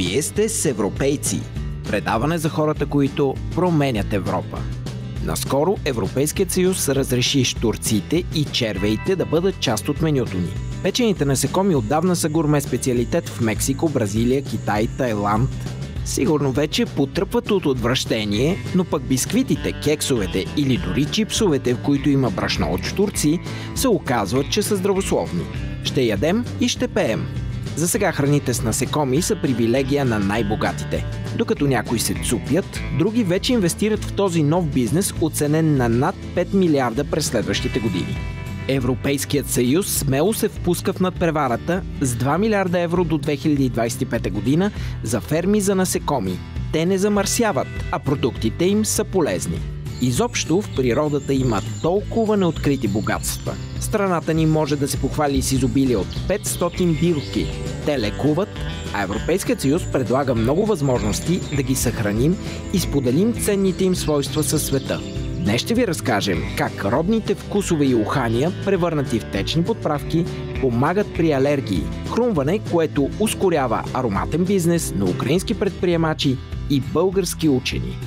Вие сте с европейци. Предаване за хората, които променят Европа. Наскоро Европейският съюз разреши щурците и червеите да бъдат част от менюто ни. Печените насекоми отдавна са гурме специалитет в Мексико, Бразилия, Китай, Тайланд. Сигурно вече потръпват от отвращение, но пък бисквитите, кексовете или дори чипсовете, в които има брашно от щурци, се оказват, че са здравословни. Ще ядем и ще пеем. За сега храните с насекоми са привилегия на най-богатите. Докато някои се цупят, други вече инвестират в този нов бизнес, оценен на над 5 милиарда през следващите години. Европейският съюз смело се впуска в надпреварата с 2 милиарда евро до 2025 година за ферми за насекоми. Те не замърсяват, а продуктите им са полезни. Изобщо в природата има толкова неоткрити богатства. Страната ни може да се похвали с изобилие от 500 билки. Те лекуват, а Европейският съюз предлага много възможности да ги съхраним и споделим ценните им свойства със света. Днес ще ви разкажем как родните вкусове и ухания, превърнати в течни подправки, помагат при алергии, хрумване, което ускорява ароматен бизнес на украински предприемачи и български учени.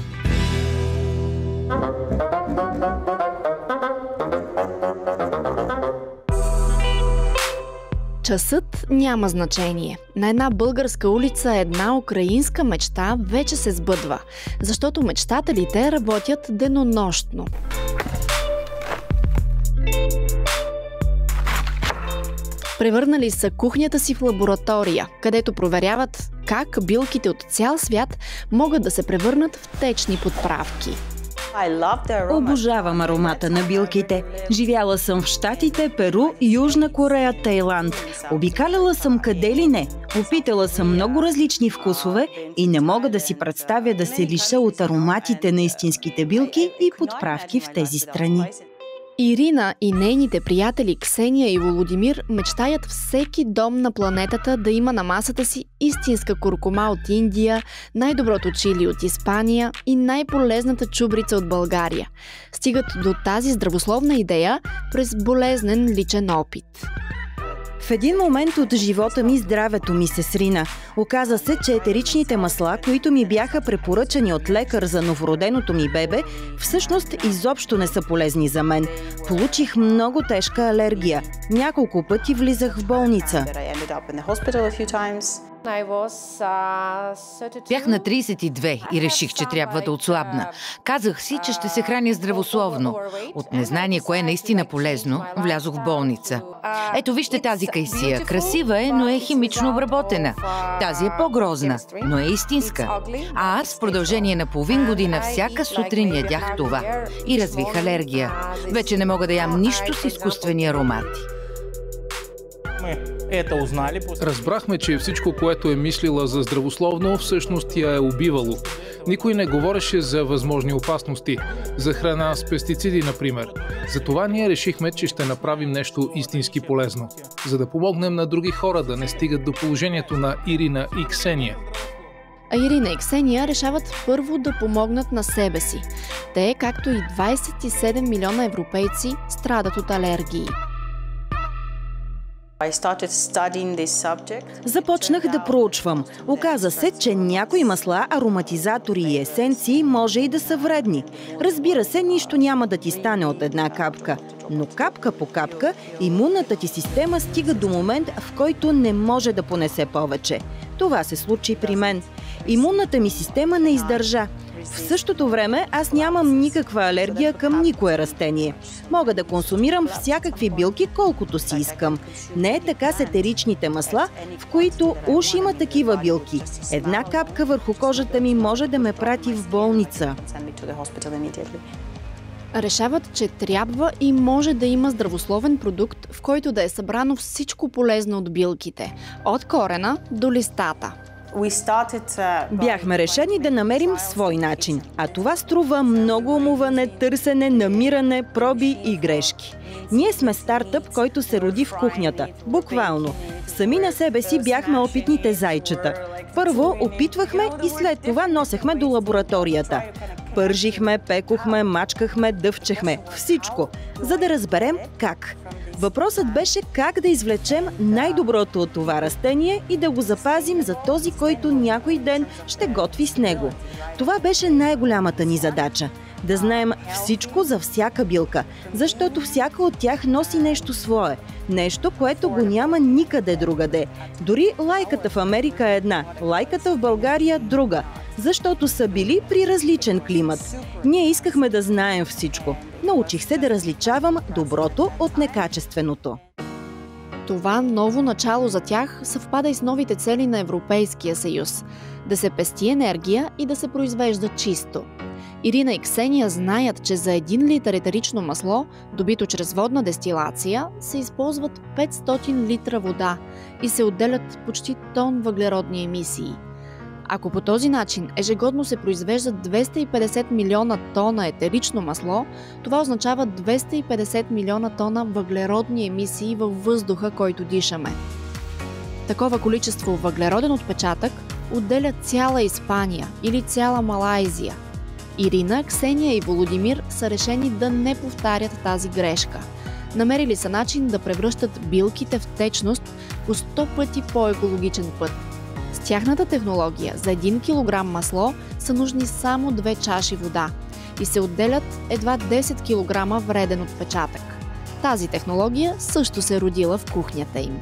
Часът няма значение. На една българска улица една украинска мечта вече се сбъдва, защото мечтателите работят денонощно. Превърнали са кухнята си в лаборатория, където проверяват как билките от цял свят могат да се превърнат в течни подправки. Обожавам аромата на билките. Живяла съм в Щатите, Перу, Южна Корея, Тайланд. Обикаляла съм къде ли не. Опитала съм много различни вкусове и не мога да си представя да се лиша от ароматите на истинските билки и подправки в тези страни. Ирина и нейните приятели Ксения и Володимир мечтаят всеки дом на планетата да има на масата си истинска куркума от Индия, най-доброто чили от Испания и най-полезната чубрица от България. Стигат до тази здравословна идея през болезнен личен опит. В един момент от живота ми здравето ми се срина. Оказа се, че етеричните масла, които ми бяха препоръчани от лекар за новороденото ми бебе, всъщност изобщо не са полезни за мен. Получих много тежка алергия. Няколко пъти влизах в болница. Бях на 32 и реших, че трябва да отслабна. Казах си, че ще се храня здравословно. От незнание кое е наистина полезно, влязох в болница. Ето вижте тази кайсия. Красива е, но е химично обработена. Тази е по-грозна, но е истинска. А аз в продължение на половин година всяка сутрин ядях това. И развих алергия. Вече не мога да ям нищо с изкуствени аромати. Разбрахме, че всичко, което е мислила за здравословно, всъщност я е убивало. Никой не говореше за възможни опасности, за храна с пестициди, например. Затова ние решихме, че ще направим нещо истински полезно, за да помогнем на други хора да не стигат до положението на Ирина и Ксения. А Ирина и Ксения решават първо да помогнат на себе си. Те, както и 27 милиона европейци, страдат от алергии. Започнах да проучвам. Оказа се, че някои масла, ароматизатори и есенции може и да са вредни. Разбира се, нищо няма да ти стане от една капка. Но капка по капка имунната ти система стига до момент, в който не може да понесе повече. Това се случи при мен. Имунната ми система не издържа. В същото време аз нямам никаква алергия към никое растение. Мога да консумирам всякакви билки, колкото си искам. Не е така с етеричните масла, в които уж има такива билки. Една капка върху кожата ми може да ме прати в болница. Решават, че трябва и може да има здравословен продукт, в който да е събрано всичко полезно от билките. От корена до листата. Бяхме решени да намерим свой начин, а това струва много умуване, търсене, намиране, проби и грешки. Ние сме стартъп, който се роди в кухнята. Буквално. Сами на себе си бяхме опитните зайчета. Първо опитвахме и след това носехме до лабораторията. Пържихме, пекохме, мачкахме, дъвчехме. Всичко, за да разберем как. Въпросът беше как да извлечем най-доброто от това растение и да го запазим за този, който някой ден ще готви с него. Това беше най-голямата ни задача – да знаем всичко за всяка билка, защото всяка от тях носи нещо свое. Нещо, което го няма никъде другаде. Дори лайката в Америка е една, лайката в България друга, защото са били при различен климат. Ние искахме да знаем всичко. Научих се да различавам доброто от некачественото. Това ново начало за тях съвпада и с новите цели на Европейския съюз – да се пести енергия и да се произвежда чисто. Ирина и Ксения знаят, че за 1 литър етерично масло, добито чрез водна дестилация, се използват 500 литра вода и се отделят почти тон въглеродни емисии. Ако по този начин ежегодно се произвеждат 250 милиона тона етерично масло, това означава 250 милиона тона въглеродни емисии във въздуха, който дишаме. Такова количество въглероден отпечатък отделя цяла Испания или цяла Малайзия. Ирина, Ксения и Володимир са решени да не повтарят тази грешка. Намерили са начин да превръщат билките в течност по 100 пъти по-екологичен път. С тяхната технология за 1 кг масло са нужни само 2 чаши вода и се отделят едва 10 кг вреден отпечатък. Тази технология също се родила в кухнята им.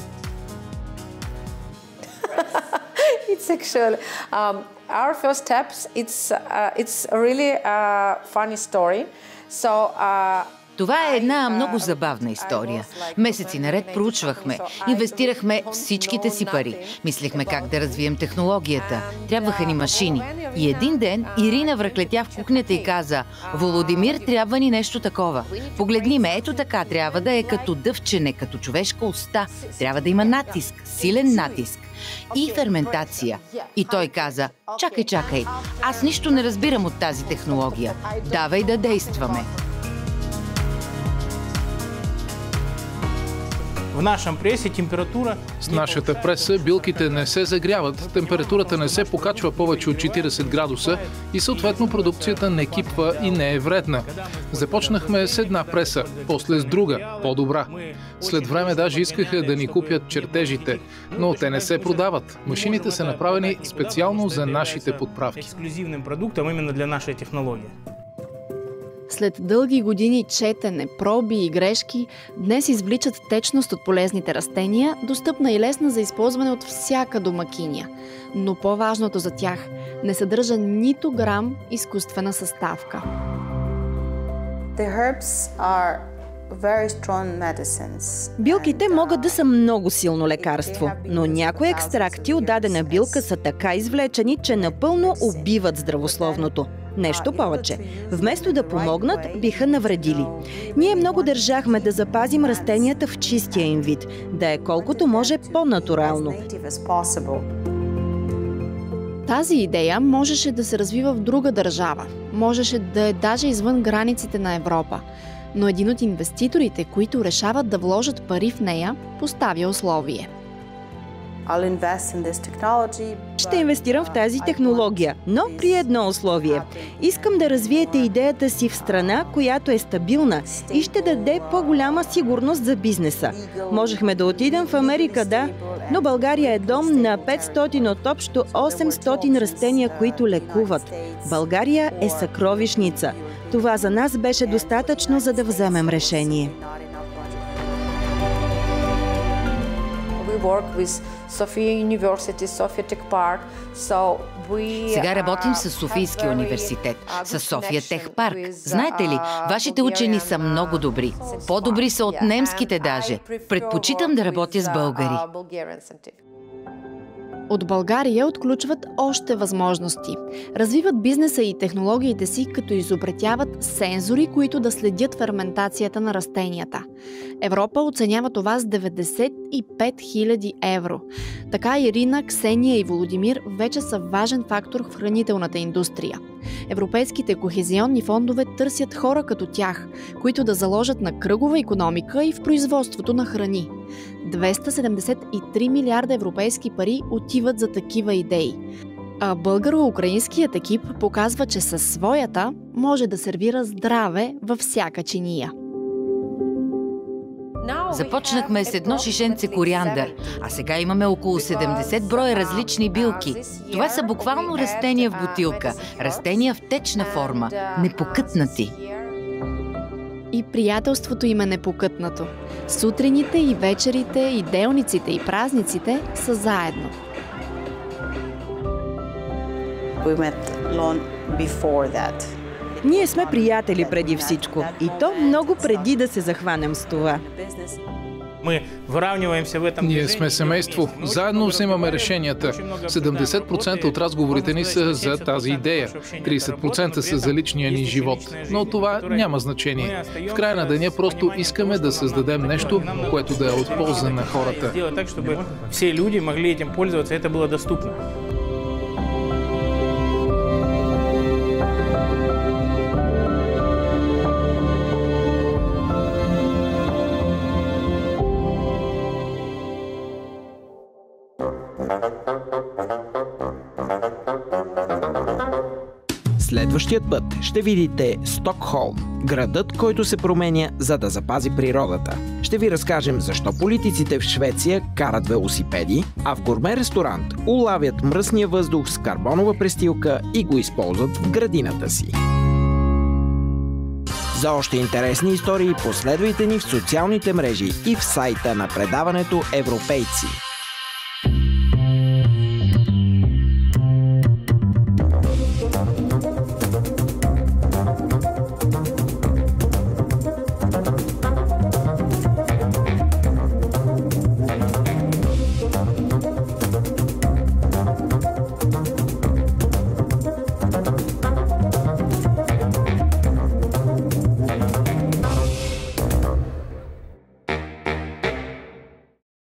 It's actually our first steps. It's really a funny story. So. Това е една много забавна история. Месеци наред проучвахме, инвестирахме всичките си пари. Мислихме как да развием технологията. Трябваха ни машини. И един ден Ирина връхлетя в кухнята и каза: "Володимир, трябва ни нещо такова. Погледни ме, ето така, трябва да е като дъвчене, като човешка уста. Трябва да има натиск, силен натиск. И ферментация." И той каза: чакай, аз нищо не разбирам от тази технология. Давай да действаме. С нашата преса билките не се загряват, температурата не се покачва повече от 40 градуса и съответно продукцията не кипва и не е вредна. Започнахме с една преса, после с друга, по-добра. След време даже искаха да ни купят чертежите, но те не се продават. Машините са направени специално за нашите подправки. След дълги години четене, проби и грешки, днес извличат течност от полезните растения, достъпна и лесна за използване от всяка домакиня. Но по-важното за тях – не съдържа нито грам изкуствена съставка. Билките могат да са много силно лекарство, но някои екстракти от дадена билка са така извлечени, че напълно убиват здравословното. Нещо повече. Вместо да помогнат, биха навредили. Ние много държахме да запазим растенията в чистия им вид, да е колкото може по-натурално. Тази идея можеше да се развива в друга държава. Можеше да е даже извън границите на Европа. Но един от инвеститорите, които решават да вложат пари в нея, поставя условие. Ще инвестирам в тази технология, но при едно условие. Искам да развиете идеята си в страна, която е стабилна и ще даде по-голяма сигурност за бизнеса. Можехме да отидем в Америка, да, но България е дом на 500 от общо 800 растения, които лекуват. България е съкровищница. Това за нас беше достатъчно, за да вземем решение. Сега работим с Софийския университет, с София Тех Парк. Знаете ли, вашите учени са много добри. По-добри са от немските даже. Предпочитам да работя с българи. От България отключват още възможности. Развиват бизнеса и технологиите си, като изобретяват сензори, които да следят ферментацията на растенията. Европа оценява това с 95 000 евро. Така Ирина, Ксения и Володимир вече са важен фактор в хранителната индустрия. Европейските кохезионни фондове търсят хора като тях, които да заложат на кръгова икономика и в производството на храни. 273 милиарда европейски пари отиват за такива идеи. А българо-украинският екип показва, че със своята може да сервира здраве във всяка чиния. Започнахме с едно шишенце кориандър, а сега имаме около 70 броя различни билки. Това са буквално растения в бутилка, растения в течна форма, непокътнати. И приятелството им е непокътнато. Сутрините и вечерите, и делниците и празниците са заедно. Ние сме приятели преди всичко и то много преди да се захванем с това. Ние сме семейство. Заедно вземаме решенията. 70% от разговорите ни са за тази идея. 30% са за личния ни живот. Но това няма значение. В края на деня просто искаме да създадем нещо, което да е от полза на хората. Все люди могли этим пользоваться, это было доступно. Следващият път ще видите Стокхолм, градът, който се променя, за да запази природата. Ще ви разкажем защо политиците в Швеция карат велосипеди, а в гурме ресторант улавят мръсния въздух с карбонова престилка и го използват в градината си. За още интересни истории последвайте ни в социалните мрежи и в сайта на предаването Европейци.